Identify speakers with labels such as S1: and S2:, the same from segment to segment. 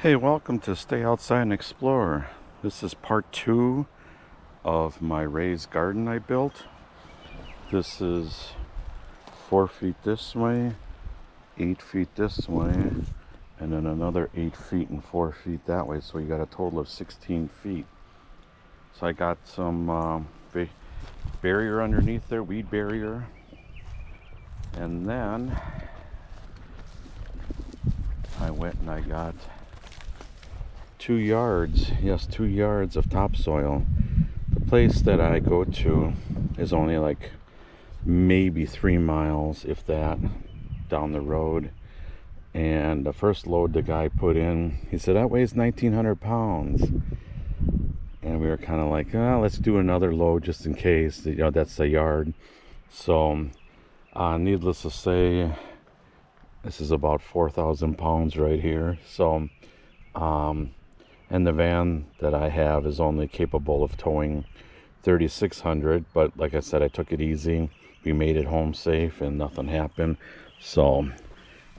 S1: Hey, welcome to Stay Outside and Explore. This is part 2 of my raised garden I built. This is 4 feet this way, 8 feet this way, and then another 8 feet and 4 feet that way. So you got a total of 16 feet. So I got some barrier underneath there, weed barrier. And then I went and I got 2 yards, yes, 2 yards of topsoil. The place that I go to is only like maybe 3 miles, if that, down the road. And the first load the guy put in, he said that weighs 1,900 pounds. And we were kind of like, let's do another load just in case. You know, that's a yard. So, needless to say, this is about 4,000 pounds right here. So, and the van that I have is only capable of towing 3,600, but like I said, I took it easy. We made it home safe and nothing happened. So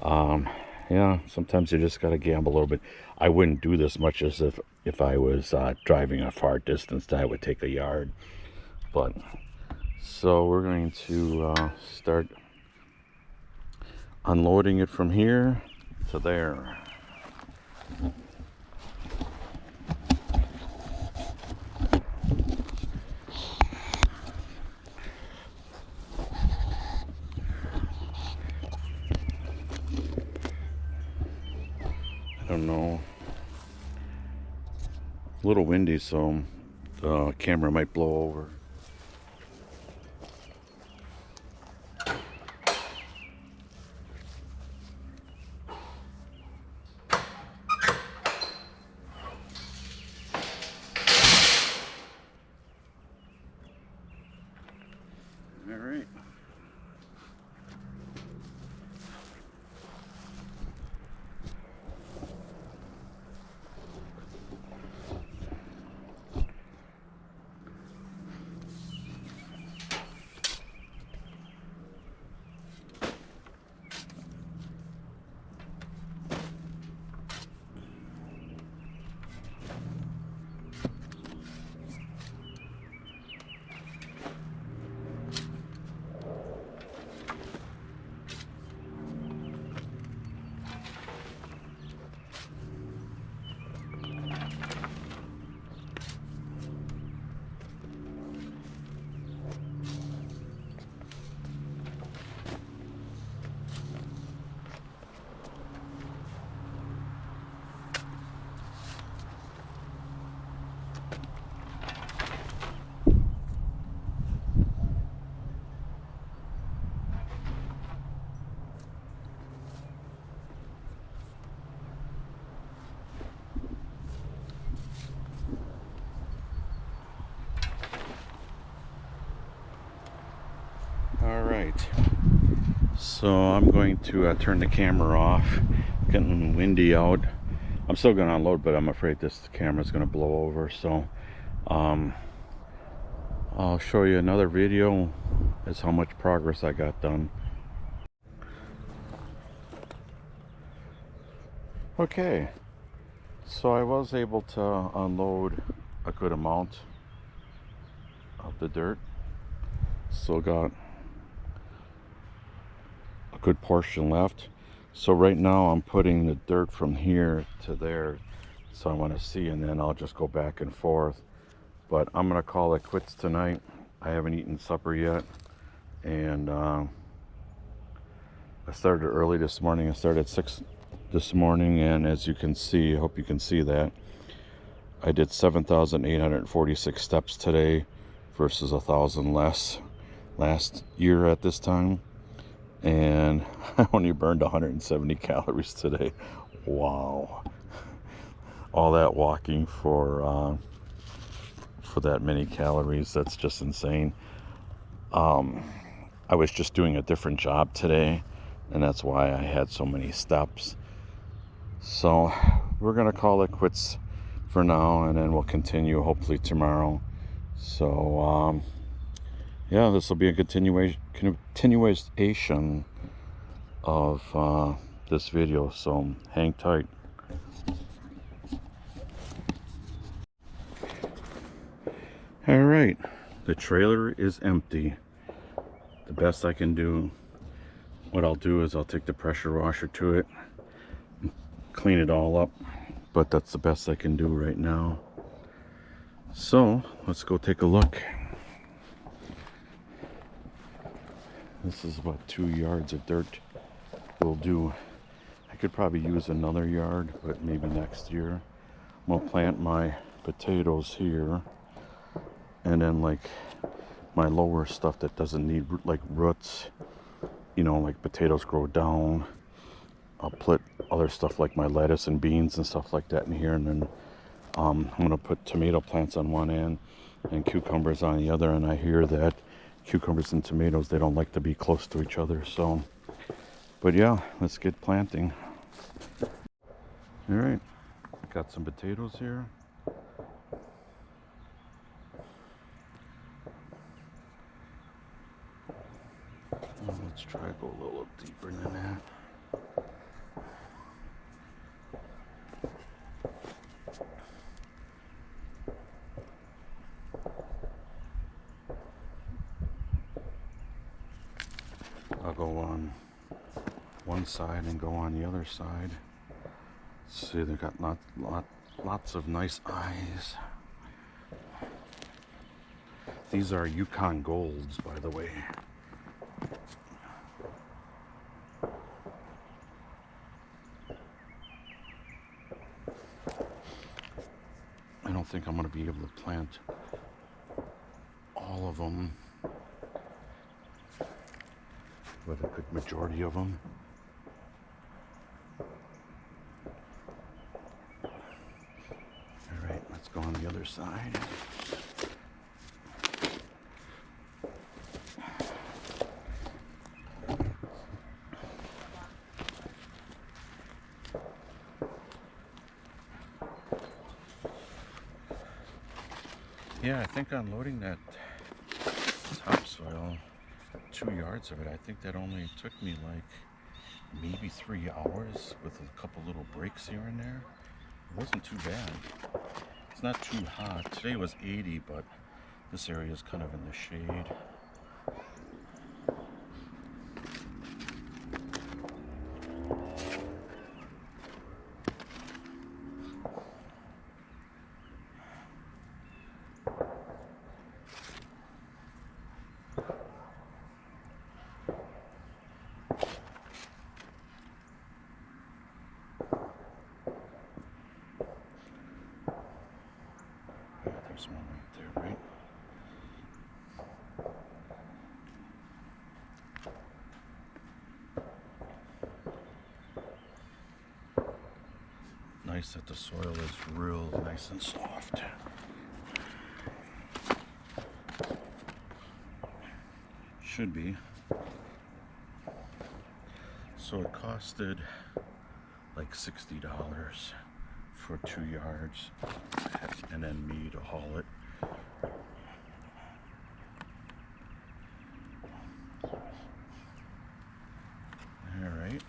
S1: yeah, sometimes you just gotta gamble a little bit. I wouldn't do this much as if I was driving a far distance, that I would take a yard. But so we're going to start unloading it from here to there. I don't know, a little windy, so the camera might blow over. All right. All right, so I'm going to turn the camera off. Getting windy out. I'm still going to unload, but I'm afraid this camera is going to blow over. So I'll show you another video as how much progress I got done. Okay, so I was able to unload a good amount of the dirt. Still got a good portion left. So right now I'm putting the dirt from here to there, so I want to see, and then I'll just go back and forth. But I'm gonna call it quits tonight. I haven't eaten supper yet, and I started early this morning. I started at 6 this morning, and as you can see, I hope you can see that, I did 7,846 steps today versus 1,000 less last year at this time. And I only burned 170 calories today. Wow. All that walking for that many calories, that's just insane. I was just doing a different job today, and that's why I had so many steps. So we're gonna call it quits for now, and then we'll continue hopefully tomorrow. So yeah, this will be a continuation of this video, so hang tight. All right, the trailer is empty. The best I can do, what I'll do is I'll take the pressure washer to it, clean it all up, but that's the best I can do right now. So let's go take a look. This is about 2 yards of dirt will do. I could probably use another yard, but maybe next year. I'm gonna plant my potatoes here, and then like my lower stuff that doesn't need like roots, you know, like potatoes grow down. I'll put other stuff like my lettuce and beans and stuff like that in here, and then I'm gonna put tomato plants on one end and cucumbers on the other. And I hear that cucumbers and tomatoes, they don't like to be close to each other. So, but yeah, let's get planting. All right, got some potatoes here. Let's try to go a little deeper than that. I'll go on one side and go on the other side. Let's see, they've got lots of nice eyes. These are Yukon Golds, by the way. I don't think I'm going to be able to plant all of them, but a good majority of them. All right, let's go on the other side. Yeah, I think unloading that topsoil, 2 yards of it, I think that only took me like maybe 3 hours with a couple little breaks here and there. It wasn't too bad. It's not too hot. Today was 80, but this area is kind of in the shade. There's one right there, right? Nice that the soil is real nice and soft. Should be. So it costed like $60 for 2 yards, and then me to haul it. All right.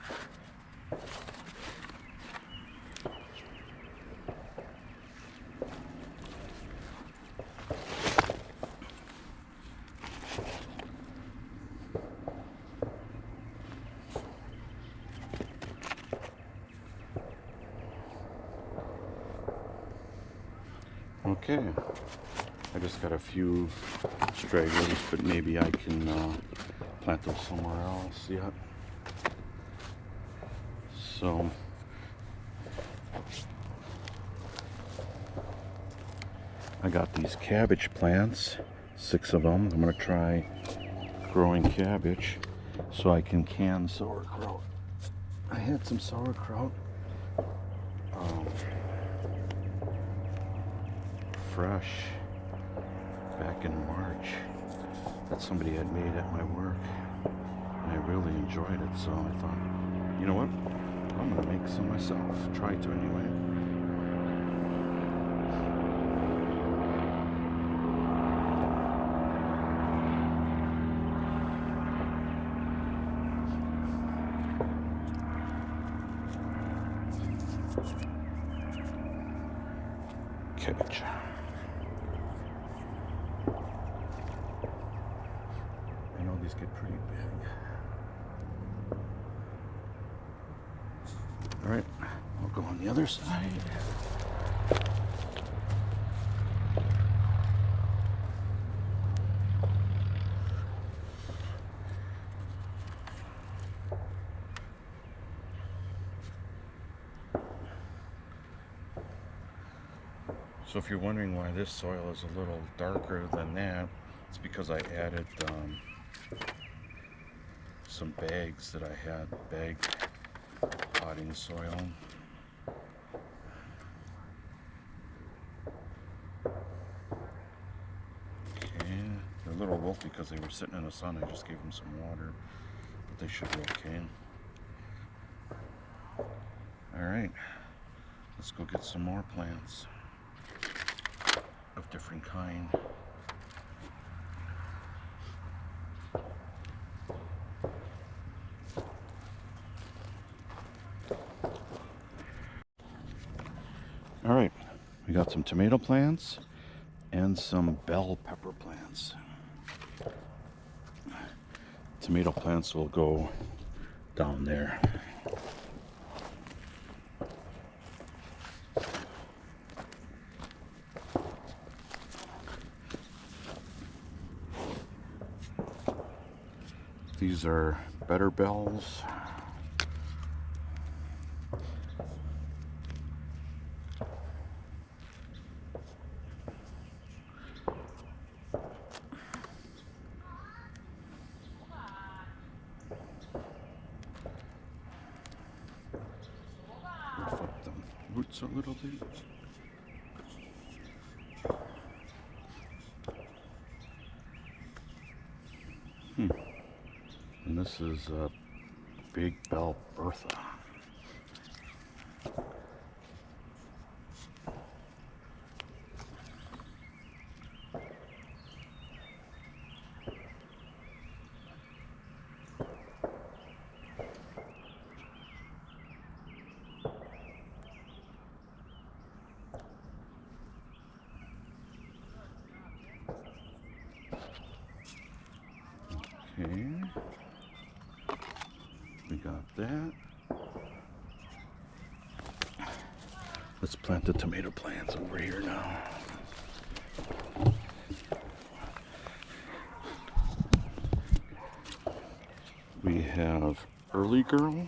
S1: Okay, I just got a few stragglers, but maybe I can plant those somewhere else yet. So I got these cabbage plants, 6 of them. I'm gonna try growing cabbage so I can can sauerkraut. I had some sauerkraut fresh back in March that somebody had made at my work, and I really enjoyed it. So I thought, you know what, I'm gonna make some myself, try to anyway. Cabbage. pretty big. All right, I'll go on the other side. So if you're wondering why this soil is a little darker than that, it's because I added some bags that I had, bag potting soil. Okay, they're a little wilty because they were sitting in the sun. I just gave them some water, but they should be okay. All right, let's go get some more plants of different kind. All right, we got some tomato plants and some bell pepper plants. Tomato plants will go down there. These are better bells. Reflect the roots a little bit. And this is a big bell Bertha. Okay, we got that. Let's plant the tomato plants over here now. We have Early Girl.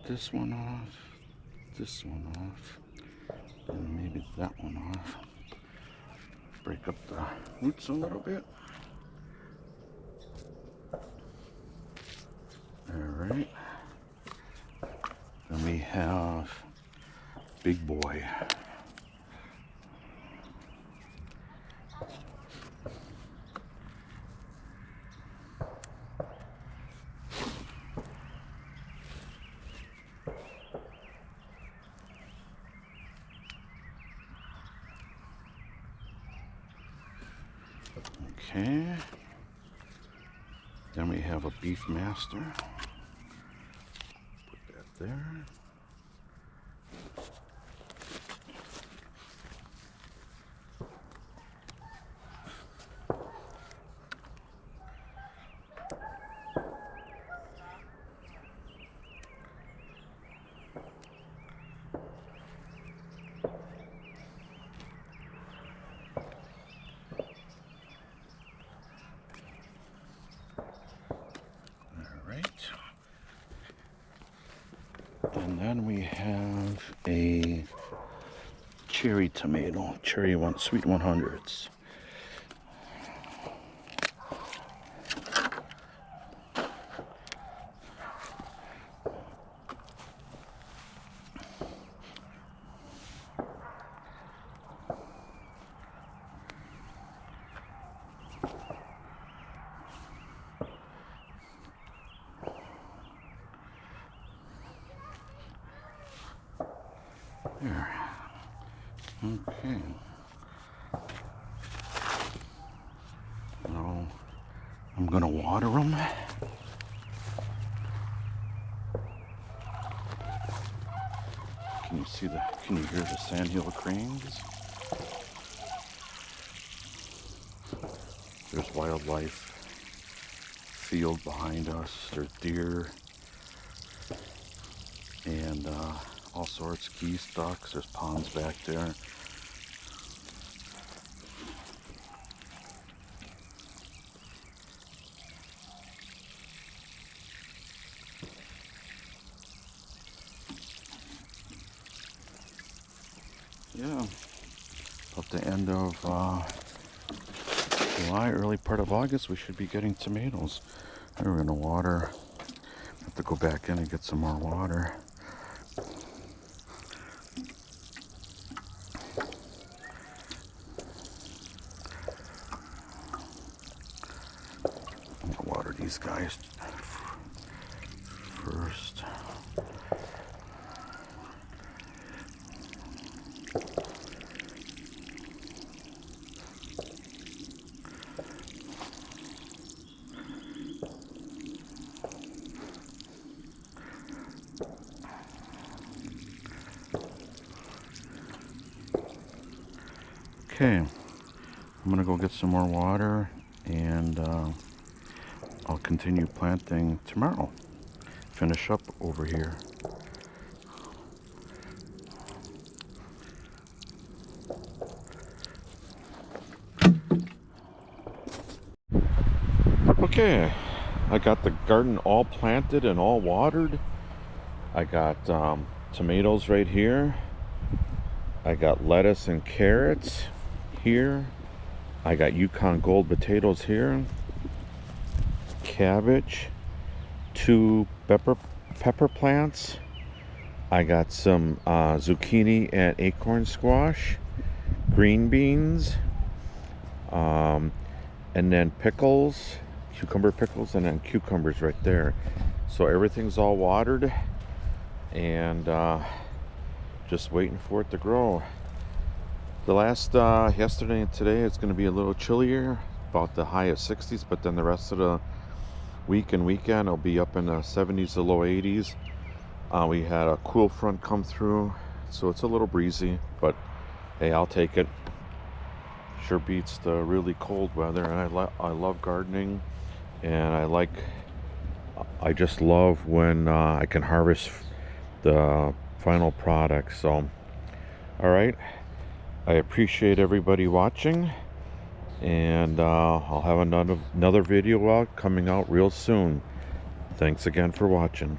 S1: This one off, this one off, and maybe that one off. Break up the roots a little bit. All right. Then we have Big Boy. Okay, then we have a Beef Master. Put that there. And then we have a cherry tomato, sweet 100s. There. Okay. Now I'm gonna water them. Can you see can you hear the sandhill cranes? There's wildlife field behind us. There's deer and all sorts, geese, ducks. There's ponds back there. Yeah, about the end of July, early part of August, we should be getting tomatoes. We're gonna water. Have to go back in and get some more water. I'm gonna water these guys first. Okay, I'm gonna go get some more water and I'll continue planting tomorrow. Finish up over here. Okay, I got the garden all planted and all watered. I got tomatoes right here. I got lettuce and carrots here. I got Yukon Gold potatoes here. Cabbage. 2 pepper plants. I got some zucchini and acorn squash. Green beans. And then pickles. Cucumber pickles, and then cucumbers right there. So everything's all watered and just waiting for it to grow. The last yesterday and today it's going to be a little chillier, about the high of 60s, but then the rest of the week and weekend it'll be up in the 70s to low 80s. We had a cool front come through, so it's a little breezy, but hey, I'll take it. Sure beats the really cold weather. And I love gardening, and I just love when I can harvest the final product. So all right, I appreciate everybody watching, and I'll have another video coming out real soon. Thanks again for watching.